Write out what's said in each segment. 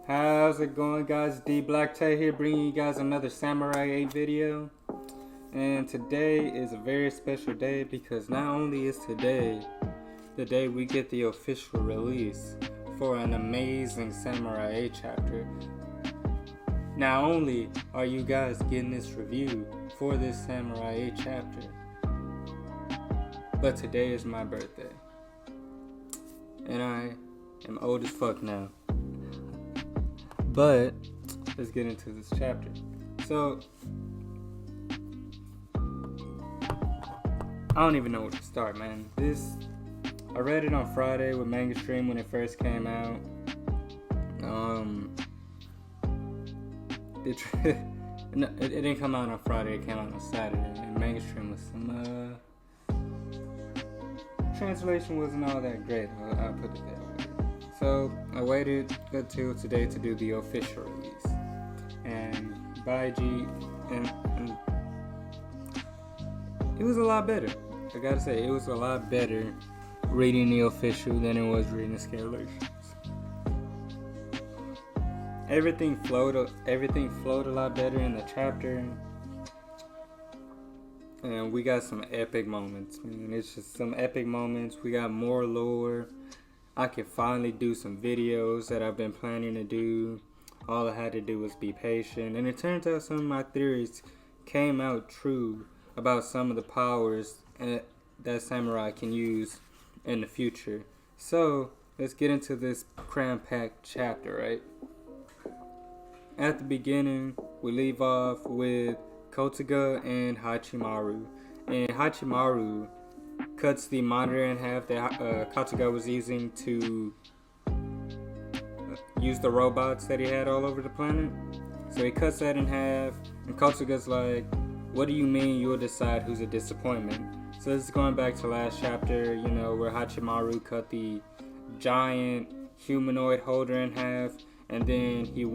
How's it going, guys? D Black Tay here, bringing you guys another Samurai 8 video. And today is a very special day because not only is today the day we get the official release for an amazing Samurai 8 chapter, not only are you guys getting this review for this Samurai 8 chapter, but today is my birthday. And I am old as fuck now. But let's get into this chapter. So I don't even know where to start, man. I read it on Friday with Manga Stream when it first came out. It didn't come out on Friday. It came out on Saturday. And Manga Stream was some translation wasn't all that great. I'll put it that way. So I waited until today to do the official release, and and it was a lot better. I gotta say, it was a lot better reading the official than it was reading the scalations. Everything flowed a lot better in the chapter, and we got some epic moments. Man, it's just some epic moments. We got more lore. I could finally do some videos that I've been planning to do. All I had to do was be patient. And it turns out some of my theories came out true about some of the powers that samurai can use in the future. So, let's get into this cram-packed chapter, right? At the beginning, we leave off with Kotoga and Hachimaru. And Hachimaru cuts the monitor in half that Kotoga was using to use the robots that he had all over the planet. So he cuts that in half, and Kotoga's like, "What do you mean you'll decide who's a disappointment?" So this is going back to last chapter, where Hachimaru cut the giant humanoid holder in half, and then he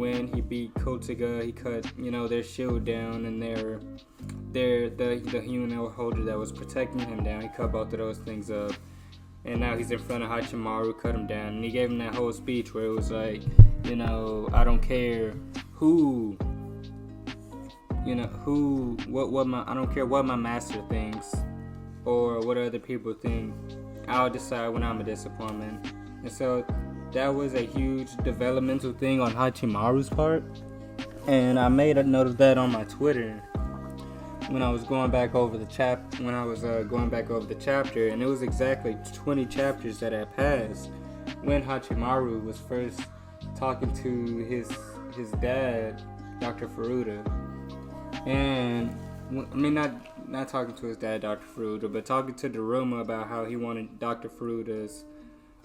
beat Kotoga, he cut, their shield down and the humanoid holder that was protecting him down. He cut both of those things up, and now he's in front of Hachimaru, cut him down, and he gave him that whole speech where it was like, I don't care I don't care what my master thinks or what other people think. I'll decide when I'm a disappointment. And so that was a huge developmental thing on Hachimaru's part, and I made a note of that on my Twitter when I was going back over the chapter, and it was exactly 20 chapters that had passed when Hachimaru was first talking to his dad, Dr. Furuta, and not talking to his dad, Dr. Furuta, but talking to Daruma about how he wanted Dr. Furuta's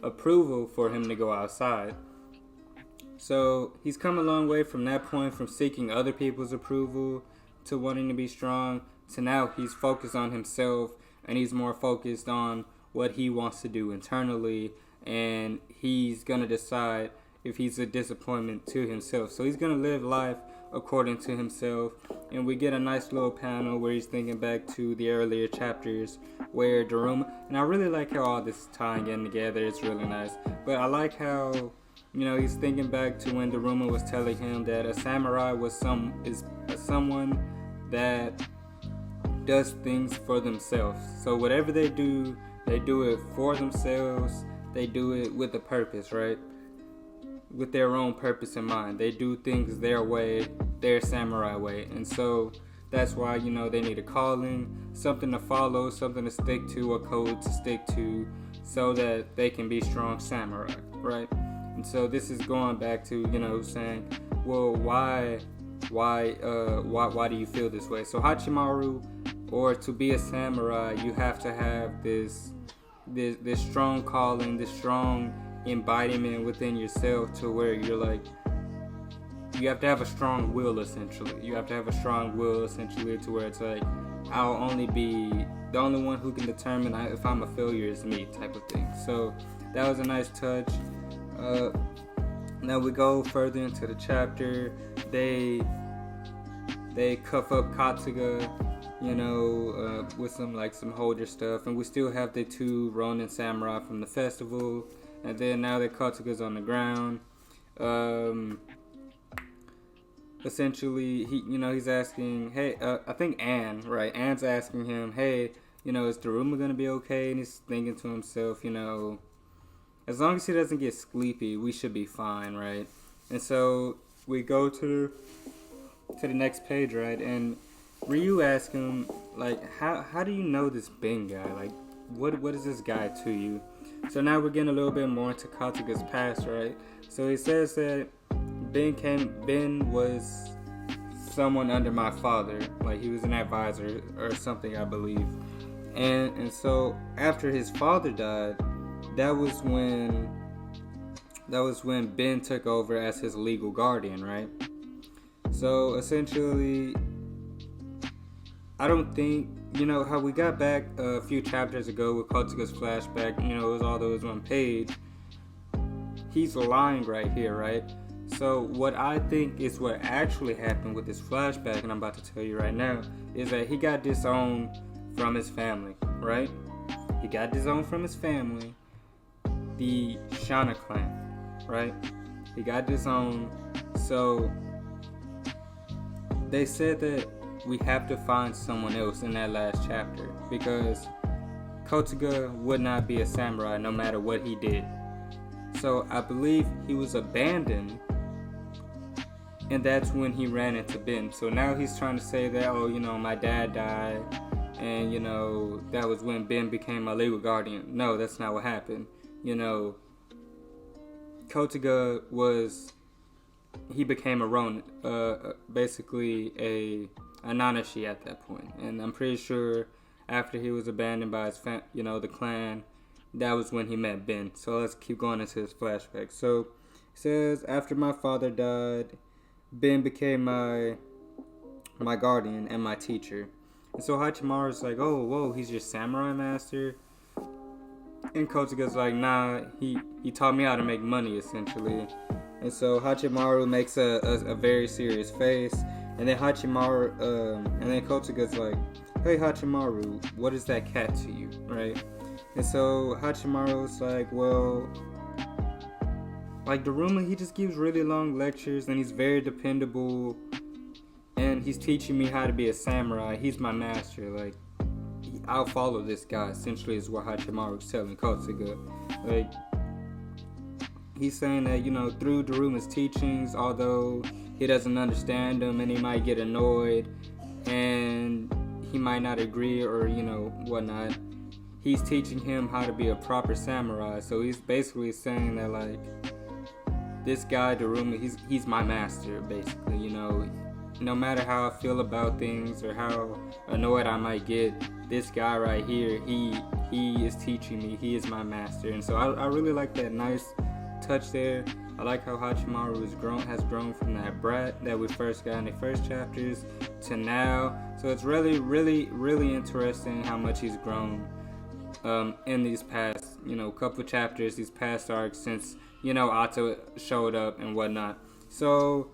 approval for him to go outside. So he's come a long way from that point, from seeking other people's approval to wanting to be strong, to now he's focused on himself, and he's more focused on what he wants to do internally, and he's going to decide if he's a disappointment to himself. So he's going to live life according to himself, and we get a nice little panel where he's thinking back to the earlier chapters where Daruma, and I really like how all this is tying in together. It's really nice. But I like how, he's thinking back to when Daruma was telling him that a samurai is someone that does things for themselves. So whatever they do it for themselves. They do it with a purpose, right? With their own purpose in mind. They do things their way, their samurai way. And so that's why, they need a calling, something to follow, something to stick to, a code to stick to, so that they can be strong samurai, right? And so this is going back to, saying, well, why do you feel this way? So Hachimaru, or to be a samurai, you have to have this strong calling, this strong embodiment within yourself, to where you're like, you have to have a strong will, essentially. You have to have a strong will, essentially, to where it's like, I'll only be the only one who can determine if I'm a failure is me, type of thing. So that was a nice touch. Now we go further into the chapter. They cuff up Katsuga, with some holder stuff, and we still have the two Ronin samurai from the festival, and then now that Katsuga's on the ground, Um, essentially, he's asking, hey, I think Anne, right? Anne's asking him, hey, is Daruma gonna be okay? And he's thinking to himself, as long as he doesn't get sleepy, we should be fine, right? And so we go to the next page, right? And Ryu asks him, like, how do you know this Ben guy? Like, what is this guy to you? So now we're getting a little bit more into Katsuga's past, right? So he says that Ben was someone under my father, like he was an advisor or something, I believe. And so after his father died, that was when Ben took over as his legal guardian, right? So essentially, I don't think, how we got back a few chapters ago with Katsuga's flashback, it was all those one page. He's lying right here, right? So what I think is what actually happened with this flashback, and I'm about to tell you right now, is that he got disowned from his family, right? He got disowned from his family, the Shana clan, right? He got disowned. So they said that we have to find someone else in that last chapter, because Kotsuga would not be a samurai no matter what he did. So I believe he was abandoned, and that's when he ran into Ben. So now he's trying to say that, my dad died, and that was when Ben became my legal guardian. No, that's not what happened. Kotsuga he became a Ronin, basically a Nanashi at that point. And I'm pretty sure after he was abandoned by his the clan, that was when he met Ben. So let's keep going into his flashback. So it says, after my father died, Ben became my guardian and my teacher. And so Hachimaru's like, oh, whoa, he's your samurai master? And Kotsuga's like, nah, he taught me how to make money, essentially. And so Hachimaru makes a very serious face. And then Kotsuga's like, hey Hachimaru, what is that cat to you, right? And so Hachimaru's like, well, like Daruma, he just gives really long lectures and he's very dependable. And he's teaching me how to be a samurai. He's my master. Like, I'll follow this guy, essentially, is what Hachimaru's telling Kotsuga. Like, he's saying that, through Daruma's teachings, although he doesn't understand them and he might get annoyed and he might not agree or, whatnot, he's teaching him how to be a proper samurai. So he's basically saying that, like, this guy, Daruma, he's my master, basically, No matter how I feel about things or how annoyed I might get, this guy right here, he is teaching me. He is my master. And so I really like that nice touch there. I like how Hachimaru has grown from that brat that we first got in the first chapters to now. So it's really, really, really interesting how much he's grown in these past, couple chapters, these past arcs since, Ato showed up and whatnot. So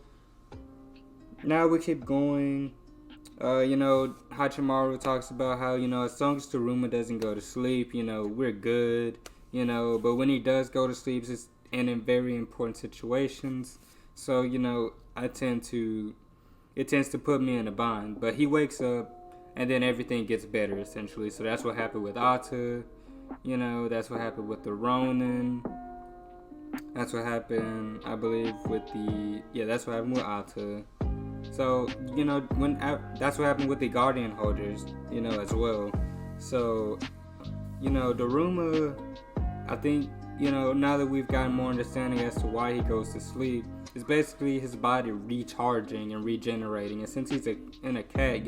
now we keep going. Hachimaru talks about how, as long as Daruma doesn't go to sleep, we're good, but when he does go to sleep, it's in very important situations. So, it tends to put me in a bind. But he wakes up and then everything gets better, essentially. So that's what happened with Ata, that's what happened with the Ronin. That's what happened, I believe, that's what happened with Ata. So, that's what happened with the Guardian holders, as well. So, Daruma, I think, now that we've gotten more understanding as to why he goes to sleep, it's basically his body recharging and regenerating. And since he's in a cat,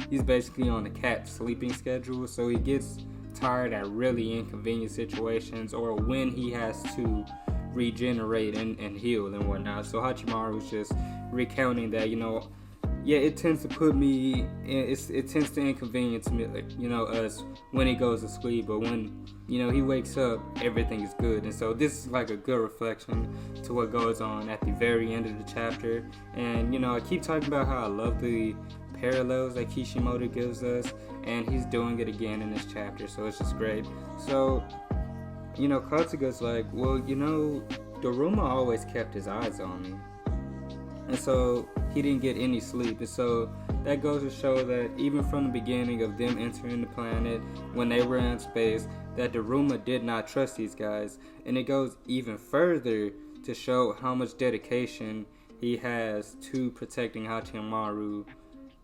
he's basically on a cat sleeping schedule. So he gets tired at really inconvenient situations or when he has to regenerate and heal and whatnot. So Hachimaru's just recounting that, it tends to put me, it tends to inconvenience me, us when he goes to sleep, but when, he wakes up, everything is good. And so this is like a good reflection to what goes on at the very end of the chapter. And, I keep talking about how I love the parallels that Kishimoto gives us, and he's doing it again in this chapter, so it's just great. So, Katsuga's like, well, Daruma always kept his eyes on me. And so he didn't get any sleep. And so that goes to show that even from the beginning of them entering the planet, when they were in space, that Daruma did not trust these guys. And it goes even further to show how much dedication he has to protecting Hachimaru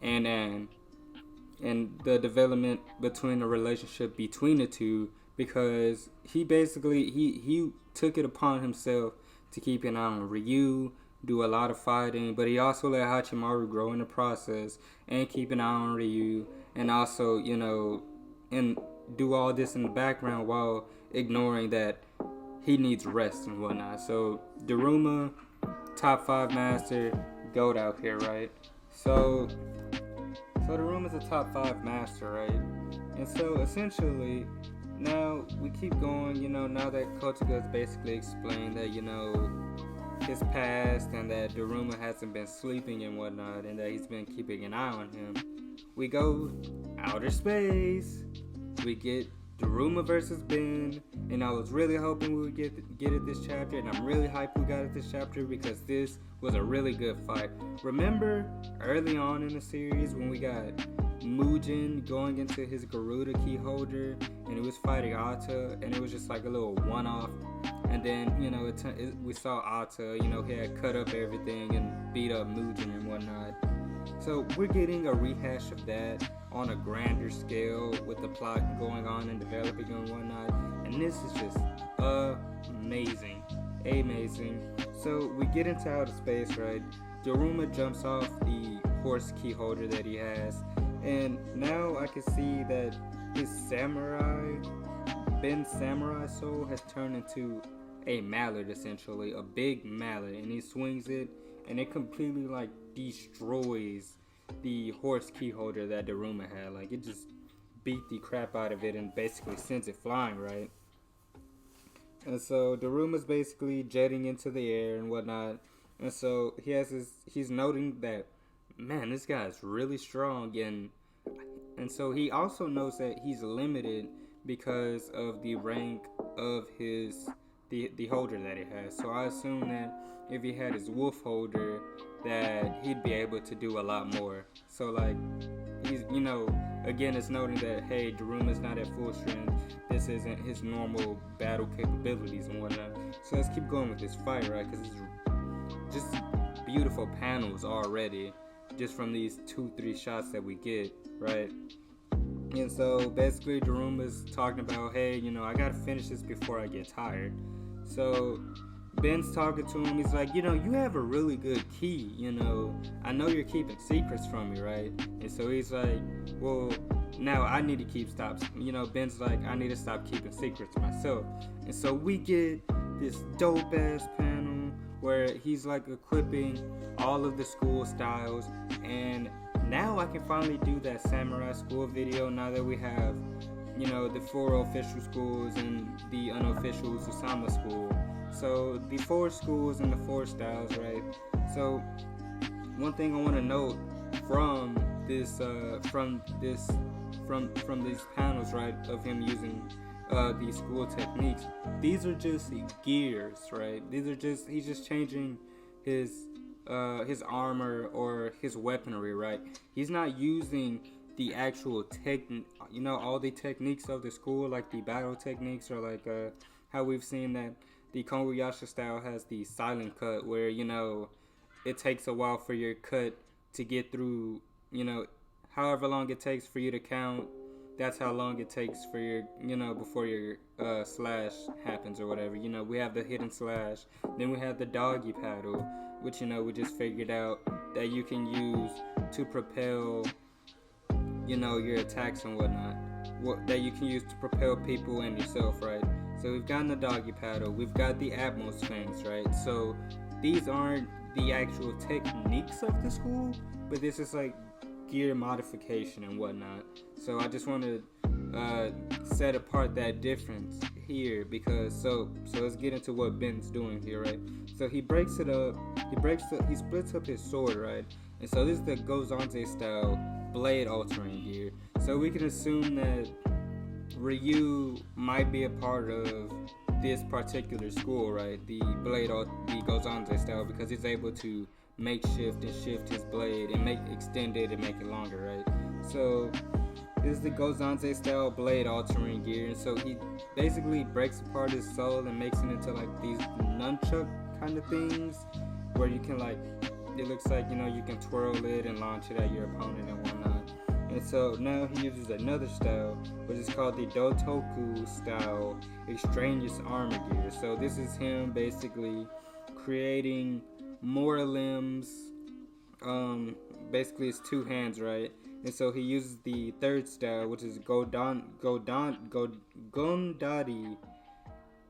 and the development between the relationship between the two, because he basically he took it upon himself to keep an eye on Ryu, do a lot of fighting, but he also let Hachimaru grow in the process and keep an eye on Ryu, and also, and do all this in the background while ignoring that he needs rest and whatnot. So Daruma, top 5 master, GOAT out here, right? So Daruma's a top 5 master, right? And so essentially, now we keep going, now that Kotoga's basically explained that, his past and that Daruma hasn't been sleeping and whatnot, and that he's been keeping an eye on him, we go outer space. We get Daruma versus Ben, and I was really hoping we would get it this chapter, and I'm really hyped we got it this chapter because this was a really good fight. Remember early on in the series when we got Mujin going into his Garuda key holder and it was fighting Ata, and it was just like a little one-off, and then we saw Ata, he had cut up everything and beat up Mujin and whatnot. So we're getting a rehash of that on a grander scale with the plot going on and developing and whatnot, and this is just amazing. So we get into outer space, right? Daruma jumps off the horse key holder that he has, and now I can see that Ben's samurai soul has turned into a mallet, essentially, a big mallet, and he swings it, and it completely destroys the horse key holder that Daruma had. It just beat the crap out of it and basically sends it flying, right? And so Daruma's basically jetting into the air and whatnot, and so he's noting that, man, this guy's really strong, and so he also knows that he's limited because of the rank of the holder that he has. So I assume that if he had his wolf holder, that he'd be able to do a lot more. So he's, again, it's noting that, hey, Daruma's not at full strength. This isn't his normal battle capabilities and whatnot. So let's keep going with this fight, right? Because it's just beautiful panels already, just from these 2-3 shots that we get, right? And so basically Daruma's talking about, hey, I gotta finish this before I get tired. So Ben's talking to him. He's like, you have a really good key. I know you're keeping secrets from me, right? And so he's like, well, now I need to Ben's like, I need to stop keeping secrets myself. And so we get this dope ass panel where he's equipping all of the school styles, and now I can finally do that samurai school video now that we have, the 4 official schools and the unofficial Susama school. So the 4 schools and the 4 styles, right? So one thing I want to note from this from these panels, right, of him using these school techniques, these are just gears, right? He's just changing his armor or his weaponry, right? He's not using the actual all the techniques of the school, like the battle techniques, or how we've seen that the Konguyasha style has the silent cut, where it takes a while for your cut to get through, however long it takes for you to count, that's how long it takes for your, before your slash happens or whatever. We have the hidden slash, then we have the doggy paddle, which, we just figured out that you can use to propel, your attacks and whatnot, that you can use to propel people and yourself, right? So we've gotten the doggy paddle, we've got the Atmos Sphinx, right? So these aren't the actual techniques of the school, but this is gear modification and whatnot. So I just want to set apart that difference here, because so let's get into what Ben's doing here, right? So he breaks it up, he splits up his sword, right? And so this is the Gozanze style blade altering gear. So we can assume that Ryu might be a part of this particular school, right? The Gozanze style, because he's able to makeshift and shift his blade and extend it and make it longer, right? So this is the Gozanze style blade altering gear, and so he basically breaks apart his soul and makes it into like these nunchuck kind of things, where you can like, it looks like, you know, you can twirl it and launch it at your opponent and whatnot. And so now he uses another style, which is called the Dotoku style extraneous armor gear. So this is him basically creating more limbs. Basically it's two hands, right? And so he uses the third style, which is Gondari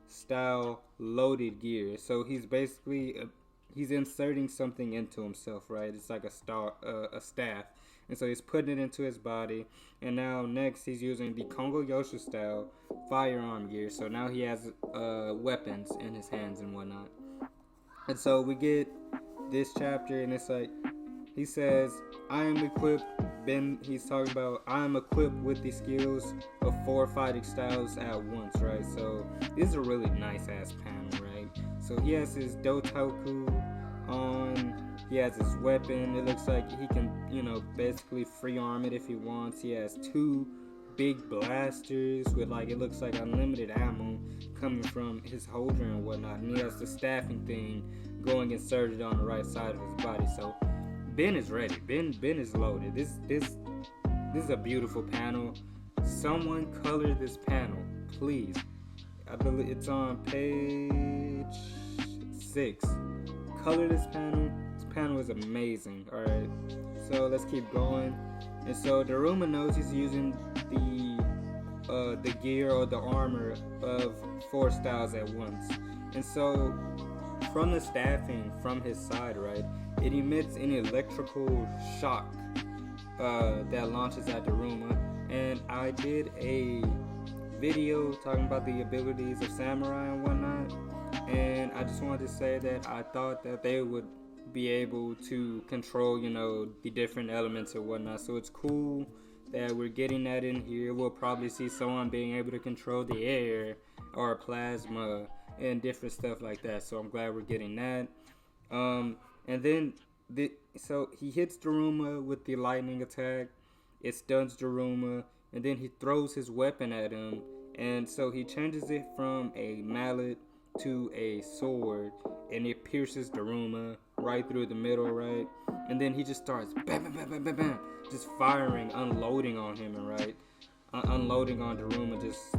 style loaded gear. So he's basically he's inserting something into himself, right? It's like a staff, and so he's putting it into his body. And now next he's using the Kongo Yosha style firearm gear. So now he has weapons in his hands and whatnot. And so we get this chapter, and it's like he says, I am equipped. He's talking about, I am equipped with the skills of 4 fighting styles at once, right? So this is a really nice ass panel, right? So he has his Dotoku on, he has his weapon. It looks like he can, you know, basically free arm it if he wants. He has 2 big blasters with, like, it looks like unlimited ammo coming from his holder and whatnot. And he has the staffing thing going inserted on the right side of his body. So Ben is ready. Ben is loaded. This is a beautiful panel. Someone color this panel, please. I believe it's on page 6. Color this panel. This panel is amazing. All right. So let's keep going. And so Daruma knows he's using the gear or the armor of 4 styles at once. And so from the staffing from his side, right, it emits an electrical shock that launches at Daruma. And I did a video talking about the abilities of samurai and whatnot, and I just wanted to say that I thought that they would be able to control, you know, the different elements and whatnot. So it's cool that we're getting that in here. We'll probably see someone being able to control the air or plasma and different stuff like that. So I'm glad we're getting that. And then so he hits Daruma with the lightning attack. It stuns Daruma, and then he throws his weapon at him. And so he changes it from a mallet to a sword, and it pierces Daruma right through the middle, right? And then he just starts bam, bam, bam, bam, bam, bam, just firing, unloading on him, right? Unloading on Daruma, just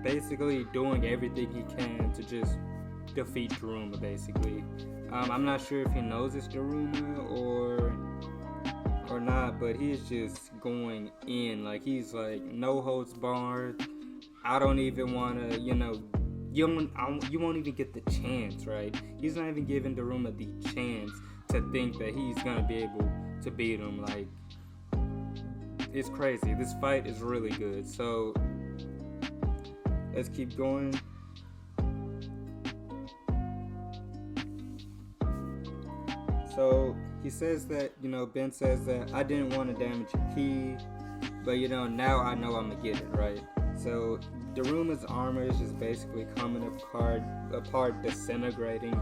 basically doing everything he can to just defeat Daruma, basically. I'm not sure if he knows it's Daruma or not, but he's just going in. Like, he's like, no holds barred. I don't even want to, you know, you won't even get the chance, right? He's not even giving Daruma the chance to think that he's going to be able to beat him. Like, it's crazy. This fight is really good. So, let's keep going. So he says that, you know, Ben says that I didn't want to damage your key, but, you know, now I know I'm gonna get it, right? So Daruma's armor is just basically coming apart, disintegrating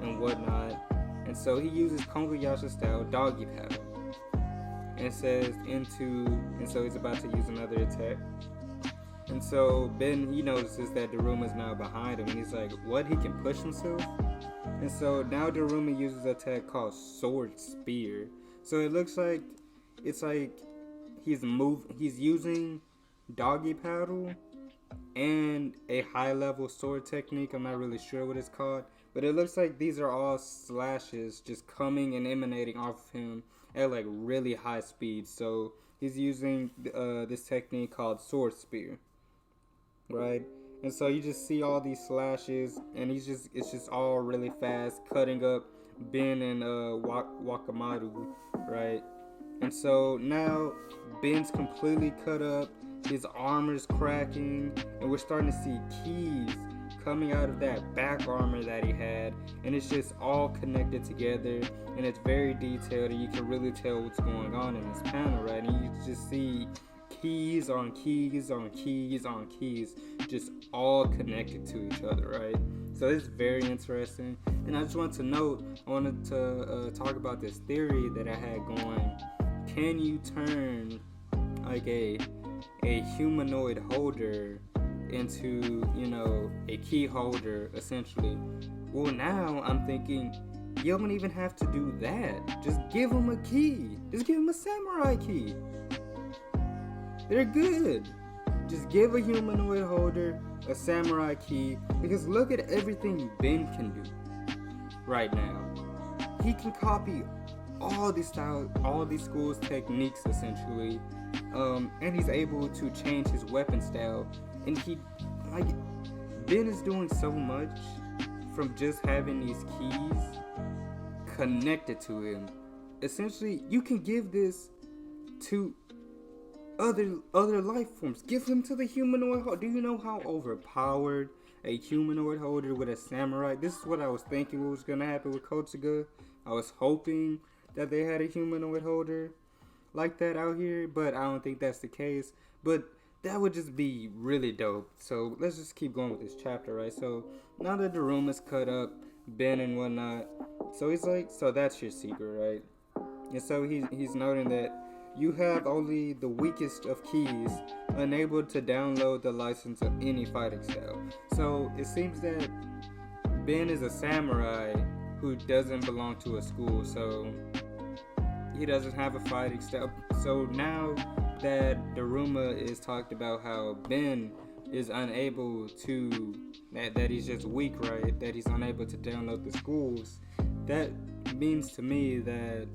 and whatnot. And so he uses Kongoyasha style doggy paddle. And says and so he's about to use another attack. And so Ben, he notices that Daruma's now behind him, and he's like, what, he can push himself? And so now Daruma uses an attack called Sword Spear. So it looks like it's like he's using doggy paddle and a high level sword technique. I'm not really sure what it's called, but it looks like these are all slashes just coming and emanating off of him at like really high speed. So he's using this technique called Sword Spear, right? And so you just see all these slashes, and it's just all really fast, cutting up Ben and Wakamatsu, right? And so now Ben's completely cut up, his armor's cracking, and we're starting to see keys coming out of that back armor that he had, and it's just all connected together, and it's very detailed, and you can really tell what's going on in this panel, right? And you just see keys on keys on keys on keys just all connected to each other, right? So it's very interesting. And I just wanted to note, I wanted to talk about this theory that I had going. Can you turn like a humanoid holder into, a key holder, essentially? Well, now I'm thinking, you don't even have to do that. Just give them a key. Just give them a samurai key. They're good. Just give a humanoid holder a samurai key, because look at everything Ben can do right now. He can copy all these styles, all these schools' techniques, essentially, and he's able to change his weapon style. And Ben is doing so much from just having these keys connected to him. Essentially, you can give this to other life forms. Give them to the humanoid holder. Do you know how overpowered a humanoid holder with a samurai? This is what I was thinking what was gonna happen with Kotsuga. I was hoping that they had a humanoid holder like that out here, but I don't think that's the case. But that would just be really dope. So let's just keep going with this chapter, right? So now that the room is cut up, Ben and whatnot, so he's like, so that's your secret, right? And so he's noting that you have only the weakest of keys, unable to download the license of any fighting style. So it seems that Ben is a samurai who doesn't belong to a school, so he doesn't have a fighting style. So now that Daruma is talked about how Ben is unable to, that he's just weak, right? That he's unable to download the schools. That means to me that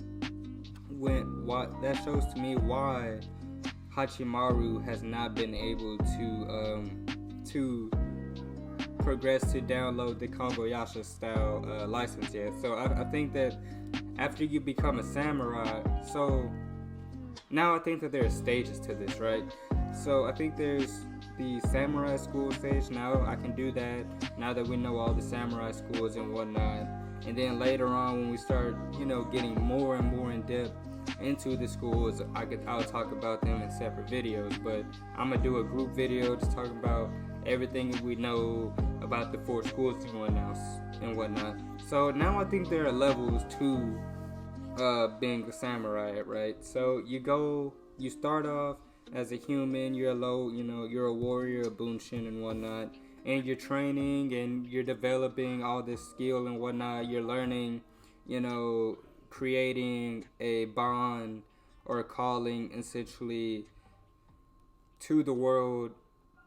that shows to me why Hachimaru has not been able to progress to download the Kongoyasha style license yet. So I think that after you become a samurai, so now I think that there are stages to this, right? So I think there's the samurai school stage. Now I can do that now that we know all the samurai schools and whatnot. And then later on, when we start, getting more and more in depth into the schools, I'll talk about them in separate videos. But I'm gonna do a group video just talking about everything we know about the 4 schools and whatnot. So now I think there are levels to being a samurai, right? So you start off as a human, you're you're a warrior, a bunshin and whatnot, and you're training and you're developing all this skill and whatnot. You're learning, creating a bond or a calling essentially to the world,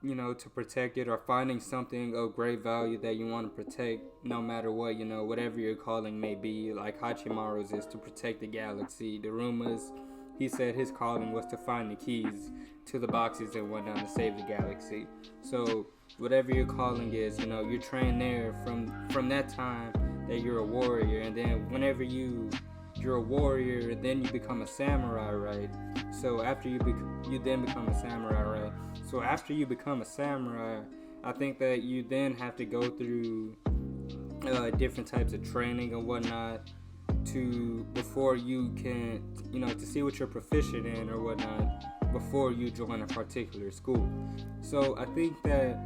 to protect it, or finding something of great value that you want to protect no matter what, whatever your calling may be. Like Hachimaru's is to protect the galaxy. Daruma's, he said his calling was to find the keys to the boxes and whatnot to save the galaxy. So whatever your calling is, you're trained there from that time that you're a warrior. And then whenever you're a warrior, then you become a samurai, right? So after you then become a samurai, right? So after you become a samurai, I think that you then have to go through different types of training and whatnot before you can, to see what you're proficient in or whatnot before you join a particular school. So I think that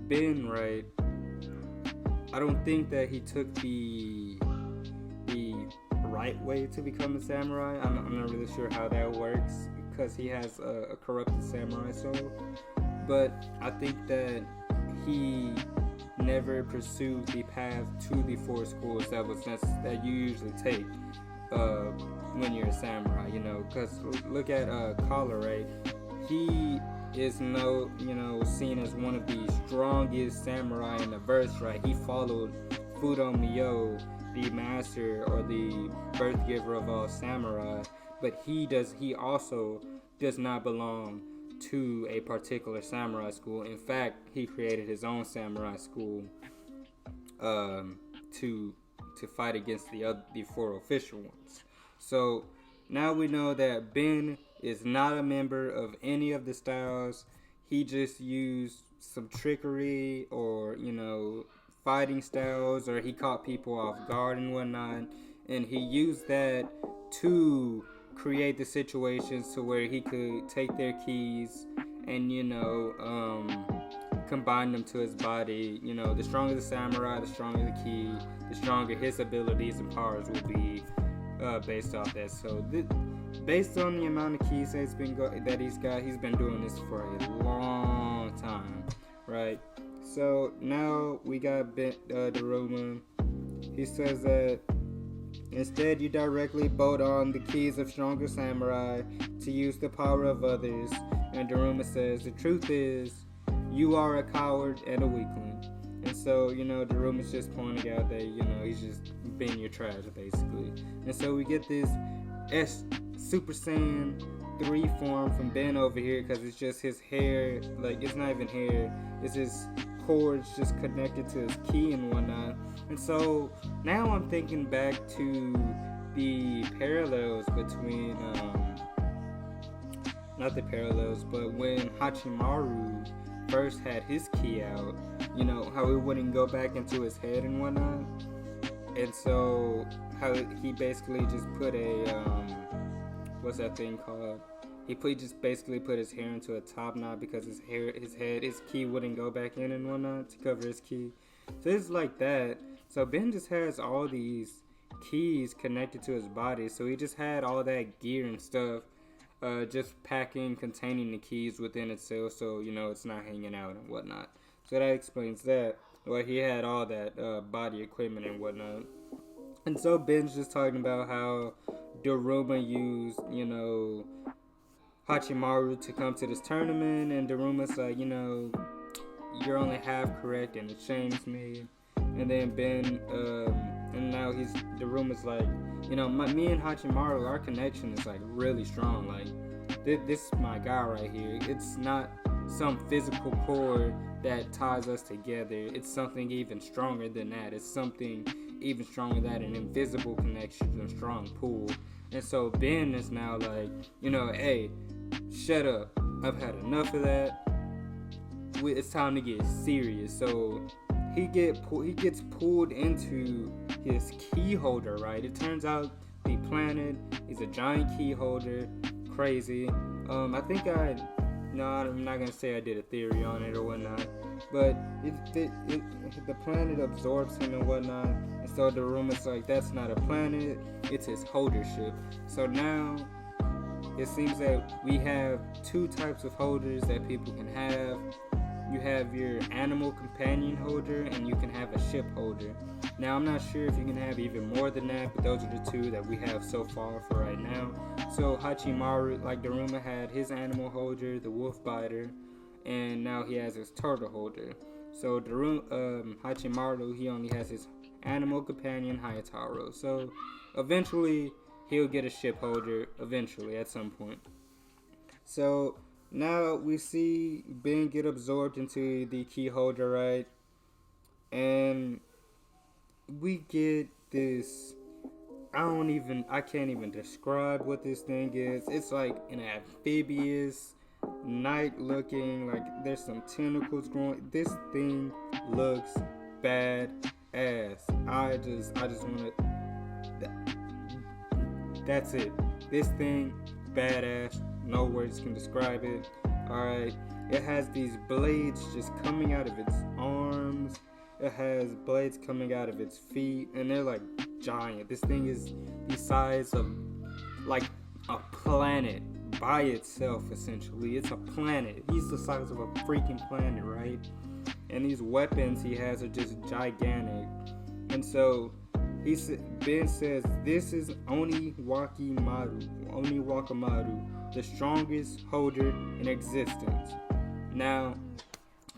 Ben, right, I don't think that he took the right way to become a samurai. I'm not really sure how that works because he has a corrupted samurai soul. But I think that he never pursued the path to the 4 schools that you usually take when you're a samurai, because look at Kala, right? He is seen as one of the strongest samurai in the verse, right? He followed Fudo Myo, the master or the birth giver of all samurai, but he also does not belong to a particular samurai school. In fact, he created his own samurai school to fight against the 4 official ones. So now we know that Ben is not a member of any of the styles. He just used some trickery or fighting styles, or he caught people off guard and whatnot, and he used that to create the situations to where he could take their keys and combine them to his body. You know, the stronger the samurai, the stronger the ki, the stronger his abilities and powers will be based off that. So, based on the amount of keys he's been he's been doing this for a long time, right? So now we got Daruma. He says that instead you directly bolt on the keys of stronger samurai to use the power of others. And Daruma says the truth is you are a coward and a weakling. And so, you know, Daruma's just pointing out that, you know, he's just being your trash, basically. And so we get this Super Saiyan 3 form from Ben over here, because it's just his hair, like, it's not even hair, it's his cords just connected to his ki and whatnot. And so now I'm thinking back to the parallels between, not the parallels, but when Hachimaru first had his ki out, you know, how it wouldn't go back into his head and whatnot. And so how he basically just put a what's that thing called? He just basically put his hair into a top knot because his ki wouldn't go back in and whatnot to cover his ki. So it's like that. So Ben just has all these keys connected to his body. So he just had all that gear and stuff, just containing the keys within itself. So, you know, it's not hanging out and whatnot. So that explains that. Well, he had all that body equipment and whatnot. And so Ben's just talking about how Daruma used, you know, Hachimaru to come to this tournament, and Daruma's like, you know, you're only half correct and it shames me. And then Ben, and now Daruma's like, you know, me and Hachimaru, our connection is like really strong. Like, this is my guy right here. It's not some physical cord that ties us together. It's something even stronger than that. It's something even stronger than an invisible connection and strong pull. And so Ben is now like, you know, hey, shut up. I've had enough of that. It's time to get serious. So he gets pulled into his key holder, right? It turns out the planet is a giant key holder. Crazy. I'm not gonna say I did a theory on it or whatnot, but the planet absorbs him and whatnot, and so the rumor's like, that's not a planet, it's his holder ship. So now it seems that we have two types of holders that people can have. You have your animal companion holder, and you can have a ship holder. Now, I'm not sure if you can have even more than that, but those are the two that we have so far for right now. So Hachimaru, like Daruma, had his animal holder, the wolf biter, and now he has his turtle holder. So Hachimaru, he only has his animal companion, Hayataro. So eventually, he'll get a ship holder, eventually, at some point. So now we see Ben get absorbed into the key holder, right? And we get this, I can't even describe what this thing is. It's like an amphibious, night looking, like there's some tentacles growing. This thing looks bad ass. I just want to, that's it. This thing, badass. No words can describe it. Alright. It has these blades just coming out of its arms. It has blades coming out of its feet. And they're like giant. This thing is the size of like a planet by itself, essentially. It's a planet. He's the size of a freaking planet, right? And these weapons he has are just gigantic. And so Ben says this is Oni Wakamaru, the strongest holder in existence. Now,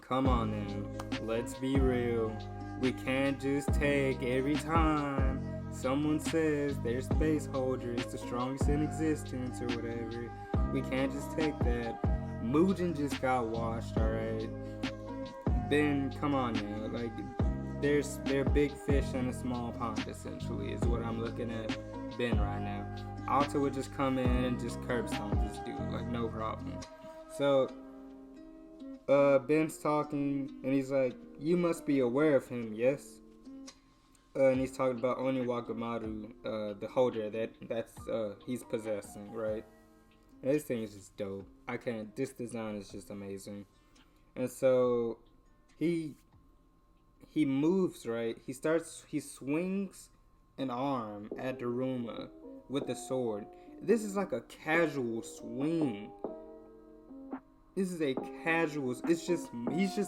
come on now, let's be real. We can't just take every time someone says their space holder is the strongest in existence or whatever. We can't just take that. Mugen just got washed, alright? Ben, come on now, like, they're big fish in a small pond, essentially, is what I'm looking at Ben right now. Alta would just come in and just curb stomp this dude, like, no problem. So, Ben's talking, and he's like, you must be aware of him, yes? And he's talking about Oni Wakamaru, the holder that's he's possessing, right? And this thing is just dope. This design is just amazing. And so he moves, right? He swings an arm at Daruma with the sword. This is like a casual swing. This is a casual. He's just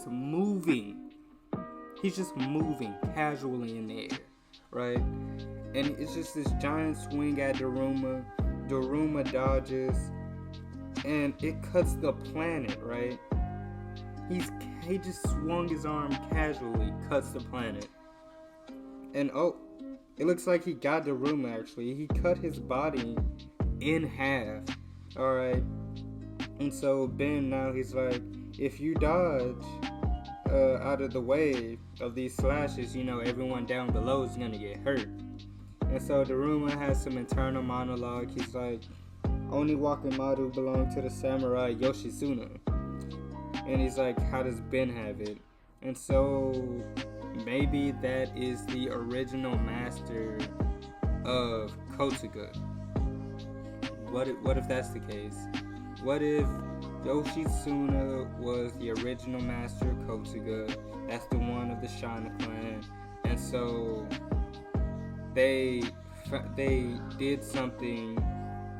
moving. He's just moving casually in the air, right? And it's just this giant swing at Daruma. Daruma dodges, and it cuts the planet, right? He just swung his arm casually, cuts the planet. And it looks like he got Daruma actually. He cut his body in half. Alright. And so Ben now he's like, if you dodge out of the way of these slashes, everyone down below is gonna get hurt. And so Daruma has some internal monologue. He's like, Oni Wakamatsu belonged to the samurai Yoshitsuna. And he's like, how does Ben have it? And so maybe that is the original master of Kosuga. What if that's the case? What if Yoshitsuna was the original master of Kosuga? That's the one of the Shana clan. And so they did something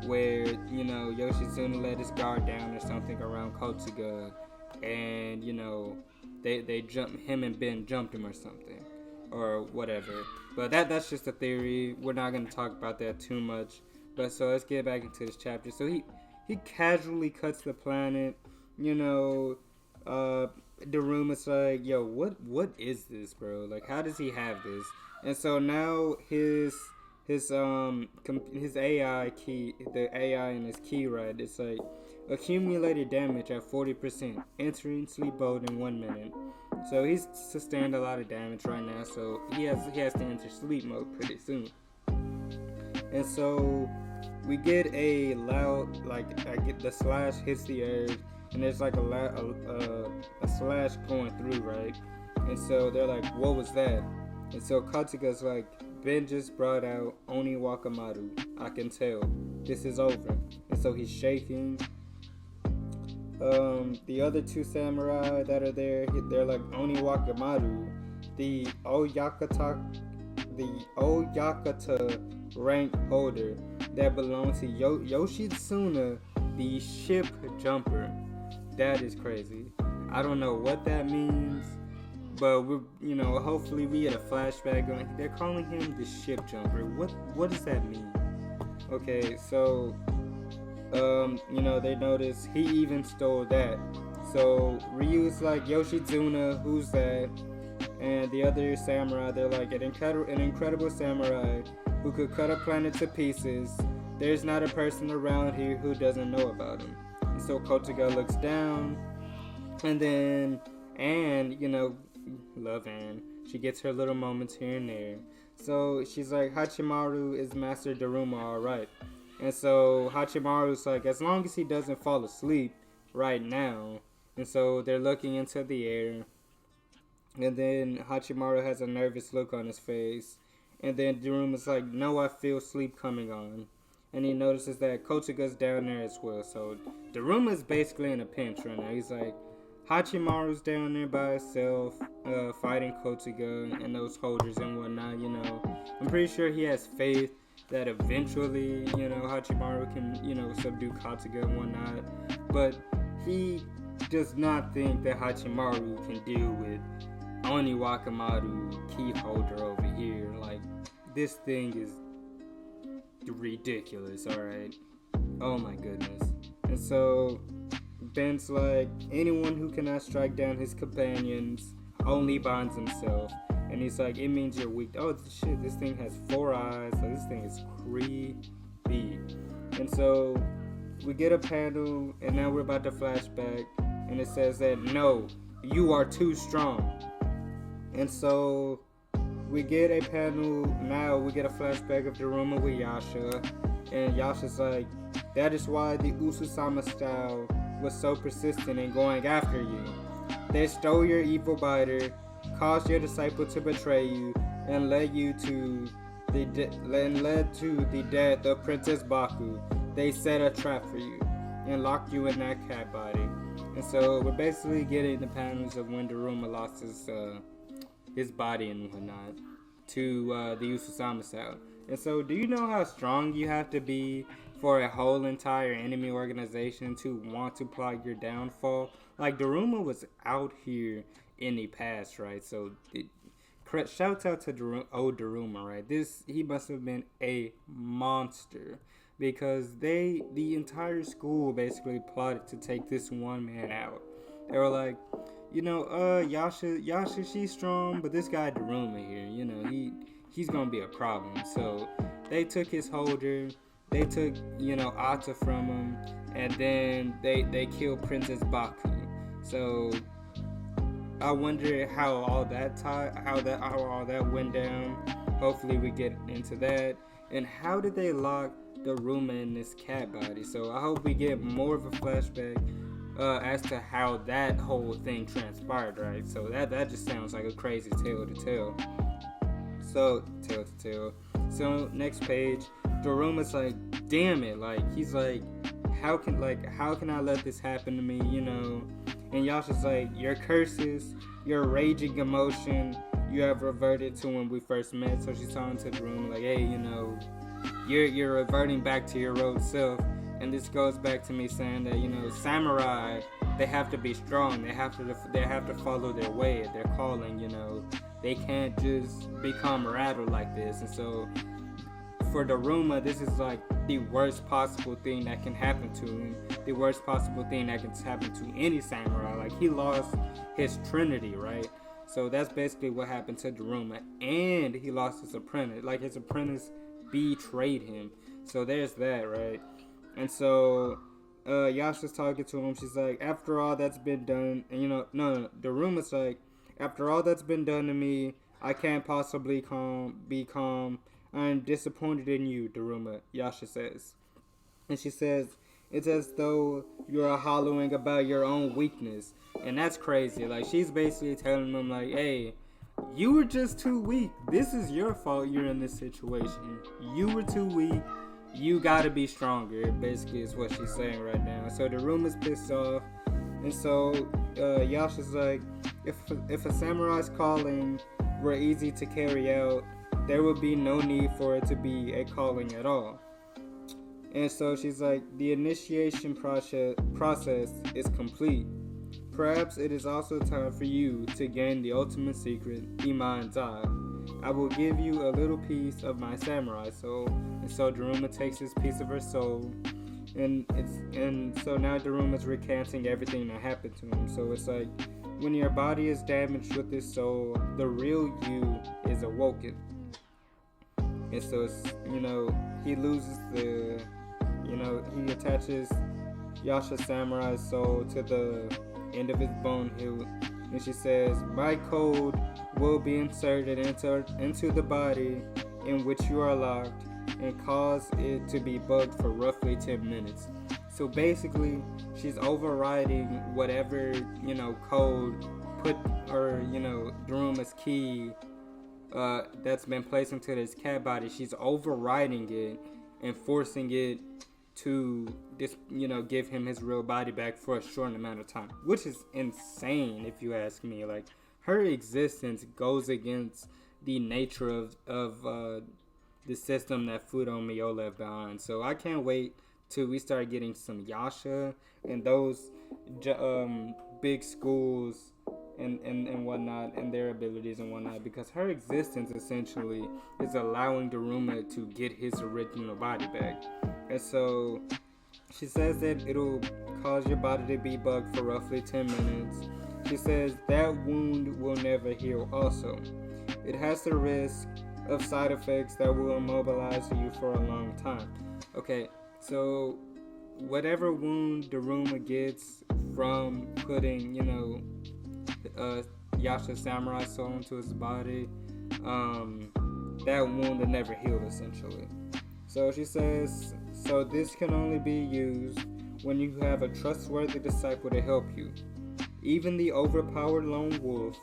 where, Yoshitsuna let his guard down or something around Kosuga. And they jumped him, and Ben jumped him or something, or whatever. But that's just a theory. We're not gonna talk about that too much. But so let's get back into this chapter. So he casually cuts the planet. Daruma's like, yo, what is this, bro? Like, how does he have this? And so now his AI key, the AI in his key, right? It's like, accumulated damage at 40%, entering sleep mode in 1 minute. So he's sustained a lot of damage right now, so he has to enter sleep mode pretty soon. And so we get a loud, the slash hits the earth, and there's like a slash going through, right? And so they're like, what was that? And so Katsuga's like, Ben just brought out Oni Wakamatsu. I can tell. This is over. And so he's shaking. The other two samurai that are there, they're like, Oni Wakamatsu, the Oyakata rank holder that belongs to Yoshitsuna, the ship jumper. That is crazy. I don't know what that means, but we're, hopefully we get a flashback going. They're calling him the ship jumper. What does that mean? Okay, so they notice he even stole that. So Ryu's like, Yoshitsuna, who's that? And the other samurai, they're like, an incredible samurai who could cut a planet to pieces. There's not a person around here who doesn't know about him. And so Kosuga looks down, and then Anne, love Anne, she gets her little moments here and there. So she's like, Hachimaru is Master Daruma, alright. And so Hachimaru's like, as long as he doesn't fall asleep right now. And so they're looking into the air. And then Hachimaru has a nervous look on his face. And then Daruma's like, no, I feel sleep coming on. And he notices that Kosuga's down there as well. So Daruma's basically in a pinch right now. He's like, Hachimaru's down there by himself, fighting Kosuga and those holders and whatnot, I'm pretty sure he has faith that eventually, Hachimaru can, subdue Kosuga and whatnot. But he does not think that Hachimaru can deal with Oni Wakamatsu key holder over here. Like, this thing is ridiculous, alright? Oh my goodness. And so Ben's like, anyone who cannot strike down his companions only binds himself. And he's like, it means you're weak. Oh shit, this thing has 4 eyes. Like, this thing is creepy. And so we get a panel, and now we're about to flashback, and it says that, no, you are too strong. And so we get a panel, now we get a flashback of Daruma with Yasha, and Yasha's like, that is why the Ususama style was so persistent in going after you. They stole your evil biter, caused your disciple to betray you, and led to the death of Princess Baku. They set a trap for you and locked you in that cat body. And so we're basically getting the patterns of when Daruma lost his body and whatnot to the Usama style. And so, do you know how strong you have to be for a whole entire enemy organization to want to plot your downfall? Like, Daruma was out here in the past, right? So, shouts out to old Daruma, right? He must have been a monster because the entire school basically plotted to take this one man out. They were like, Yasha, she's strong, but this guy Daruma here, he's gonna be a problem. So they took his holder, they took, Ata from him, and then they killed Princess Baku. So I wonder how all that went down. Hopefully we get into that. And how did they lock Daruma in this cat body? So I hope we get more of a flashback as to how that whole thing transpired, right? So that just sounds like a crazy tale to tell. So next page, Daruma's like, damn it, like he's like, how can I let this happen to me, And Yasha's like, your curses, your raging emotion, you have reverted to when we first met. So she's talking to Daruma like, hey, you're reverting back to your old self. And this goes back to me saying that, samurai, they have to be strong. They have to follow their way, their calling, They can't just become rattled like this. And so for Daruma, this is like the worst possible thing that can happen to him. The worst possible thing that can happen to any samurai. Like, he lost his trinity, right? So that's basically what happened to Daruma. And he lost his apprentice. Like, his apprentice betrayed him. So there's that, right? And so Yasha's talking to him. She's like, after all that's been done, and Daruma's like, after all that's been done to me, I can't possibly be calm. I'm disappointed in you, Daruma, Yasha says. And she says, it's as though you're hollowing about your own weakness. And that's crazy. Like, she's basically telling him, like, hey, you were just too weak. This is your fault you're in this situation. You were too weak. You gotta be stronger, basically, is what she's saying right now. So Daruma's pissed off. And so Yasha's like, if a samurai's calling were easy to carry out, there would be no need for it to be a calling at all. And so she's like, the initiation process is complete. Perhaps it is also time for you to gain the ultimate secret, Iman's Eye. I will give you a little piece of my samurai soul. And so Daruma takes this piece of her soul, and so now Daruma's recanting everything that happened to him. So it's like, when your body is damaged with this soul, the real you is awoken. And so it's, he loses he attaches Yasha's samurai soul to the end of his bone hill. And she says, my code will be inserted into the body in which you are locked and cause it to be bugged for roughly 10 minutes. So basically, she's overriding whatever, code put, or, Daruma's key that's been placed into this cat body. She's overriding it and forcing it to give him his real body back for a short amount of time, which is insane if you ask me. Like, her existence goes against the nature of the system that Fudo left behind. So I can't wait till we start getting some Yasha and those big schools and whatnot, and their abilities and whatnot, because her existence essentially is allowing Daruma to get his original body back. And so she says that it'll cause your body to be bugged for roughly 10 minutes. She says that wound will never heal also. It has the risk of side effects that will immobilize you for a long time. Okay, so whatever wound Daruma gets from putting, Yasha's samurai soul into his body, that wound will never heal essentially. So she says, so this can only be used when you have a trustworthy disciple to help you. Even the overpowered lone wolf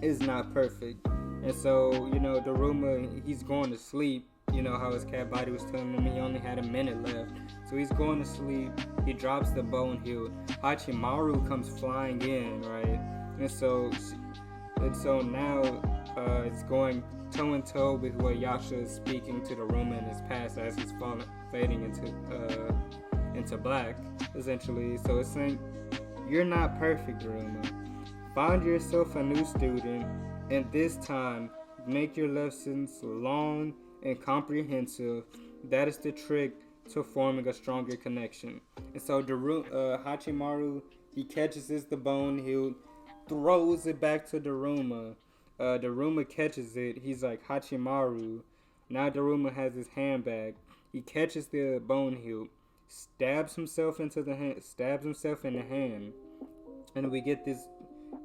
is not perfect. And so, Daruma, he's going to sleep you know how his cat body was telling him he only had a minute left. So he's going to sleep. He drops the bone hilt. Hachimaru comes flying in, right? And so now it's going toe in toe with what Yasha is speaking to Daruma in his past as he's fading into black, essentially. So it's saying, you're not perfect, Daruma. Find yourself a new student, and this time make your lessons long and comprehensive. That is the trick to forming a stronger connection. And so Hachimaru, he catches the bone hilt, throws it back to Daruma. Daruma catches it. He's like, Hachimaru. Now Daruma has his hand back. He catches the bone hilt, stabs himself in the hand, and we get this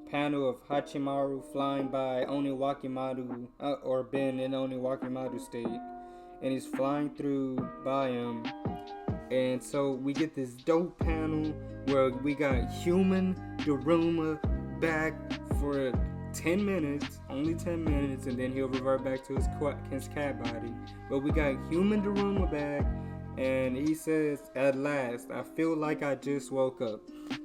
panel of Hachimaru flying by Oniwakimaru, or Ben in Oniwakimaru state, and he's flying through by him. And so we get this dope panel where we got human Daruma back for 10 minutes, only 10 minutes, and then he'll revert back to his cat body. But we got human Daruma back, and he says, at last, I feel like I just woke up.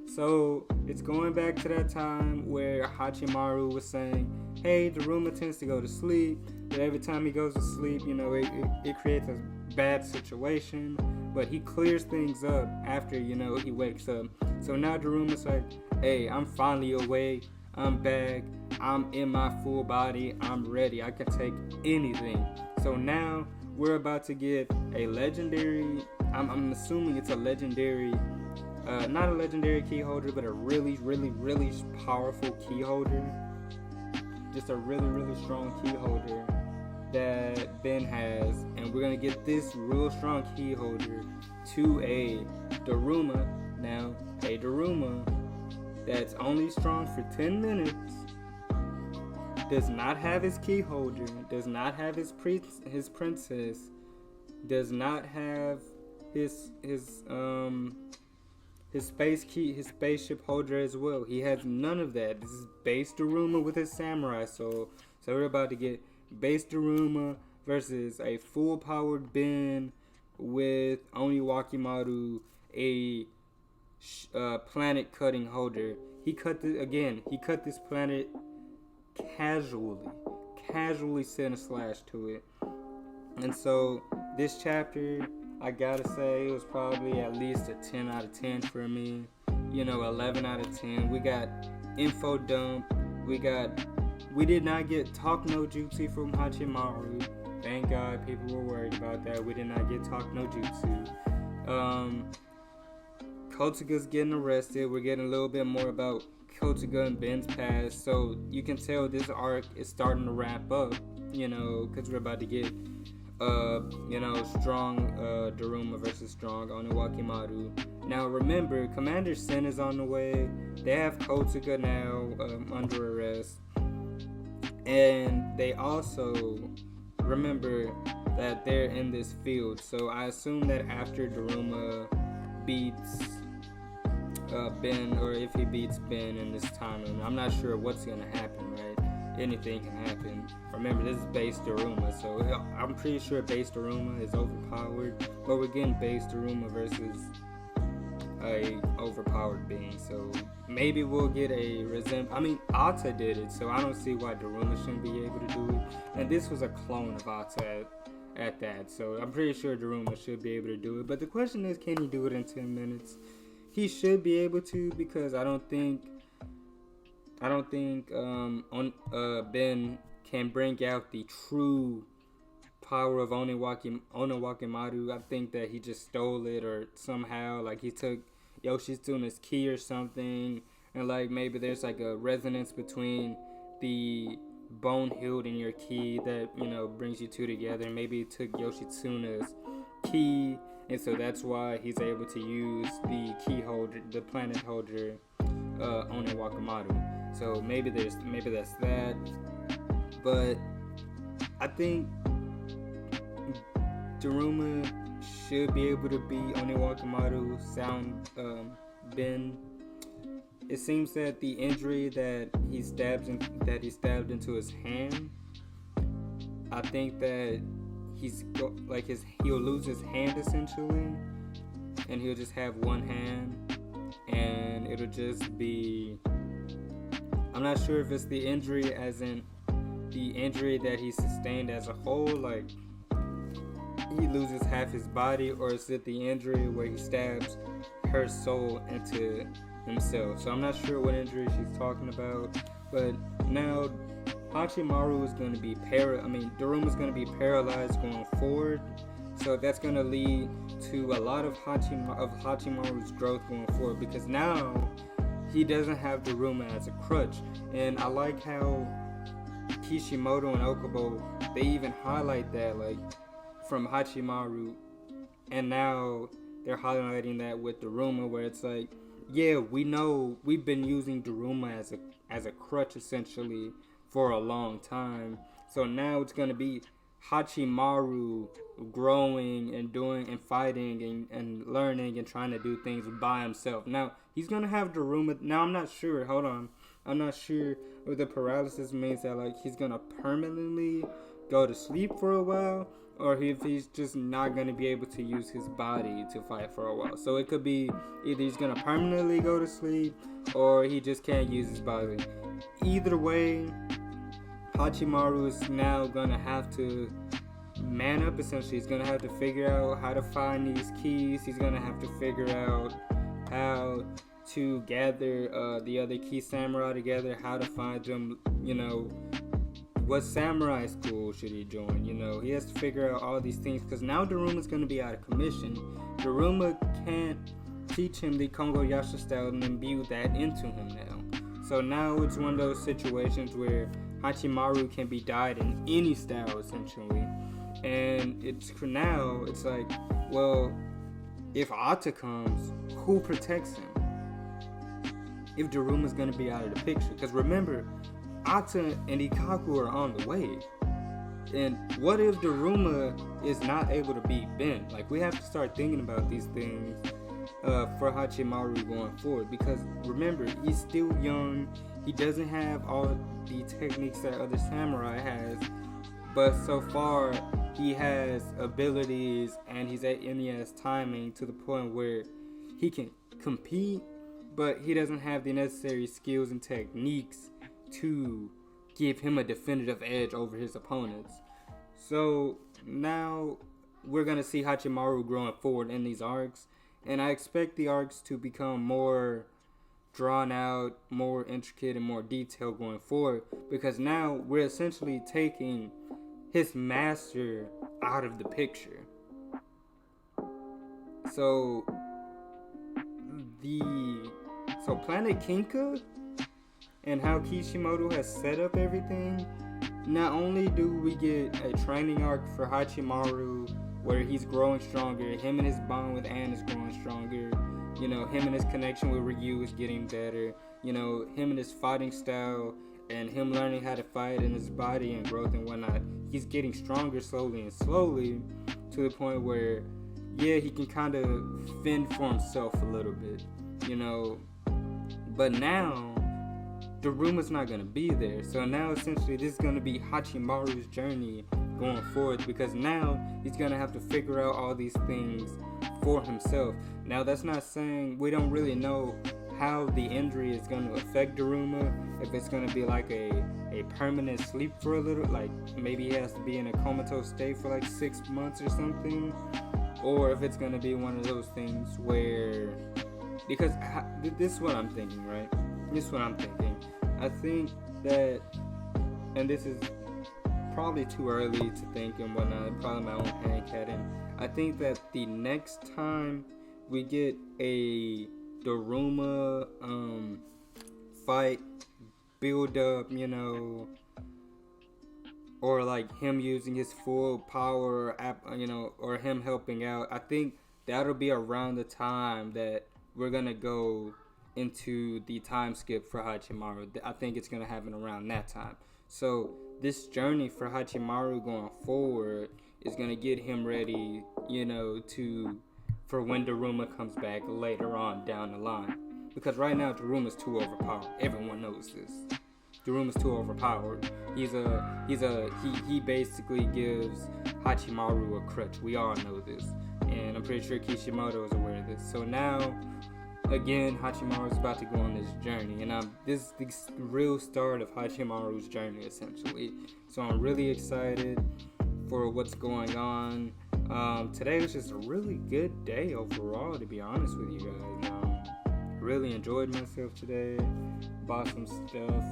So it's going back to that time where Hachimaru was saying, hey, Daruma tends to go to sleep, but every time he goes to sleep, you know, it creates a bad situation, but he clears things up after, you know, he wakes up. So now Daruma's like, hey, I'm finally awake, I'm back, I'm in my full body, I'm ready, I can take anything. So now we're about to get a legendary, I'm assuming it's a legendary, not a legendary key holder, but a really, really, really powerful key holder. Just a really, really strong key holder that Ben has. And we're going to get this real strong key holder to a Daruma. Now, a Daruma that's only strong for 10 minutes, does not have his key holder, does not have his princess, does not have his spaceship holder as well. He has none of that. This is base Daruma with his samurai soul. So we're about to get base Daruma versus a full powered Ben with Oniwakimaru, a planet cutting holder. He cut this planet casually sent a slash to it. And so this chapter, I gotta say, it was probably at least a 10 out of 10 for me. You know, 11 out of 10. We got info dump. We did not get talk no jutsu from Hachimaru. Thank God people were worried about that. We did not get talk no jutsu. Kotoga's getting arrested. We're getting a little bit more about Kotoga and Ben's past. So you can tell this arc is starting to wrap up, you know, because we're about to get strong Daruma versus strong Oniwakimaru. Now remember, Commander Sen is on the way. They have Kotoga now under arrest. And they also remember that they're in this field. So I assume that after Daruma beats Ben, or if he beats Ben in this timing, I'm not sure what's going to happen, right? Anything can happen. Remember, this is base Daruma, so I'm pretty sure base Daruma is overpowered, but we're getting base Daruma versus a overpowered being, so maybe we'll get a Ata did it, so I don't see why Daruma shouldn't be able to do it, and this was a clone of Ata at that, so I'm pretty sure Daruma should be able to do it, but the question is, can he do it in 10 minutes? He should be able to, because I don't think Ben can bring out the true power of Oniwakimaru. I think that he just stole it, or somehow like he took Yoshitsune's key or something, and like maybe there's like a resonance between the bone hilt and your key that, you know, brings you two together. Maybe he took Yoshitsune's key, and so that's why he's able to use the key holder, the planet holder, Oniwakimaru. So maybe that's that. But I think Daruma should be able to beat Oniwakimaru, sound Ben. It seems that the injury that he stabbed into his hand, I think that he'll lose his hand essentially, and he'll just have one hand, and it'll just be. I'm not sure if it's the injury as in the injury that he sustained as a whole, like he loses half his body, or is it the injury where he stabs her soul into himself? So I'm not sure what injury she's talking about, but now Hachimaru is going to be Daruma's going to be paralyzed going forward, so that's going to lead to a lot of Hachimaru's growth going forward, because now he doesn't have Daruma as a crutch. And I like how Kishimoto and Okubo, they even highlight that, like, from Hachimaru, and now they're highlighting that with Daruma, where it's like, yeah, we know we've been using Daruma as a crutch essentially for a long time, so now it's going to be Hachimaru growing and doing and fighting and learning and trying to do things by himself. Now he's gonna have Daruma. Now I'm not sure. Hold on, I'm not sure if the paralysis means that like he's gonna permanently go to sleep for a while, or if he's just not gonna be able to use his body to fight for a while. So it could be either he's gonna permanently go to sleep, or he just can't use his body. Either way, Hachimaru is now gonna have to man up essentially. He's gonna have to figure out how to find these keys. He's gonna have to figure out how to gather the other key samurai together, how to find them, what samurai school should he join. He has to figure out all these things, because now Daruma's gonna be out of commission. Daruma can't teach him the Kongo Yasha style and imbue that into him now. So now it's one of those situations where Hachimaru can be dyed in any style essentially, and it's like, well, if Ata comes, who protects him if Daruma's gonna be out of the picture? Because remember, Ata and Ikaku are on the way, and what if Daruma is not able to be bent? Like, we have to start thinking about these things for Hachimaru going forward, because remember, he's still young. He doesn't have all the techniques that other samurai has, but so far he has abilities and he has timing to the point where he can compete, but he doesn't have the necessary skills and techniques to give him a definitive edge over his opponents. So now we're gonna see Hachimaru growing forward in these arcs, and I expect the arcs to become more drawn out, more intricate, and more detailed going forward, because now we're essentially taking his master out of the picture. So Planet Kinka and how Kishimoto has set up everything, not only do we get a training arc for Hachimaru where he's growing stronger, him and his bond with Anne is growing stronger, him and his connection with Ryu is getting better, him and his fighting style and him learning how to fight in his body and growth and whatnot, he's getting stronger slowly to the point where, yeah, he can kind of fend for himself a little bit, but now Daruma's not going to be there. So now essentially this is going to be Hachimaru's journey going forward, because now he's going to have to figure out all these things for himself. Now that's not saying we don't really know how the injury is going to affect Daruma, if it's going to be like a permanent sleep for a little, like maybe he has to be in a comatose state for like 6 months or something, or if it's going to be one of those things where, because this is what I'm thinking, right? This is what I'm thinking. I think that, and this is probably too early to think and whatnot, probably my own hand-catting, I think that the next time we get a Daruma fight build up, or like him using his full power, or him helping out, I think that'll be around the time that we're gonna go into the time skip for Hachimaru. I think it's gonna happen around that time. So this journey for Hachimaru going forward is gonna get him ready, for when Daruma comes back later on down the line. Because right now Daruma's too overpowered. Everyone knows this. Daruma's too overpowered. He basically gives Hachimaru a crutch. We all know this, and I'm pretty sure Kishimoto is aware of this. So now, again, Hachimaru is about to go on this journey, and this is the real start of Hachimaru's journey, essentially. So I'm really excited for what's going on. Today was just a really good day overall, to be honest with you guys. Really enjoyed myself today. Bought some stuff.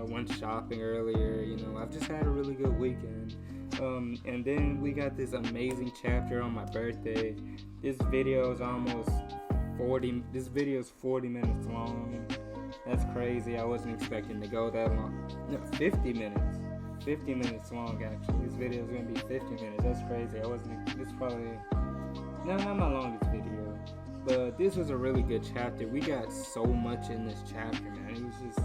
Went shopping earlier. I've just had a really good weekend. And then we got this amazing chapter on my birthday. This video is 40 minutes long. That's crazy. I wasn't expecting to go that long. No, 50 minutes. 50 minutes long, actually. This video is going to be 50 minutes. That's crazy. It's probably not my longest video. But this was a really good chapter. We got so much in this chapter, man. It was just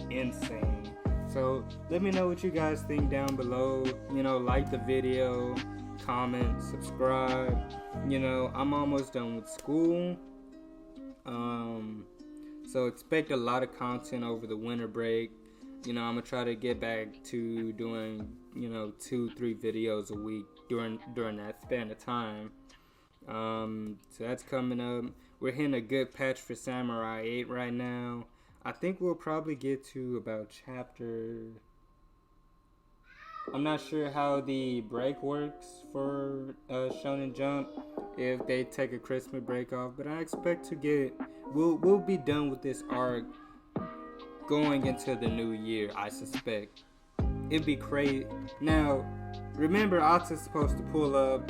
insane. So let me know what you guys think down below. Like the video, comment, subscribe. I'm almost done with school. So expect a lot of content over the winter break. I'm gonna try to get back to doing 2-3 videos a week during that span of time. So that's coming up. We're hitting a good patch for Samurai 8 right now. I think we'll probably get to about chapter... I'm not sure how the break works for Shonen Jump, if they take a Christmas break off, but I expect to get... We'll be done with this arc going into the new year, I suspect. It'd be crazy. Now, remember, Ata's supposed to pull up.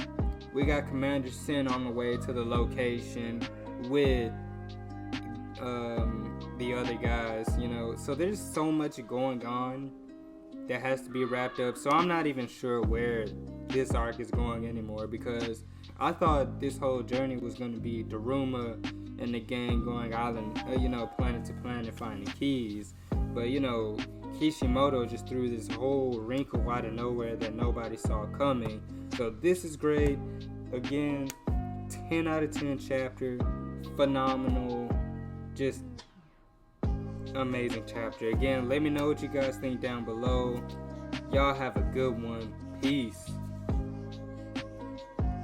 We got Commander Sin on the way to the location with the other guys, So there's so much going on that has to be wrapped up. So I'm not even sure where this arc is going anymore, because I thought this whole journey was going to be Daruma and the gang going island, planet to planet finding keys. But, Kishimoto just threw this whole wrinkle out of nowhere that nobody saw coming. So this is great. Again, 10 out of 10 chapter. Phenomenal. Just amazing chapter. Again, let me know what you guys think down below. Y'all have a good one. Peace.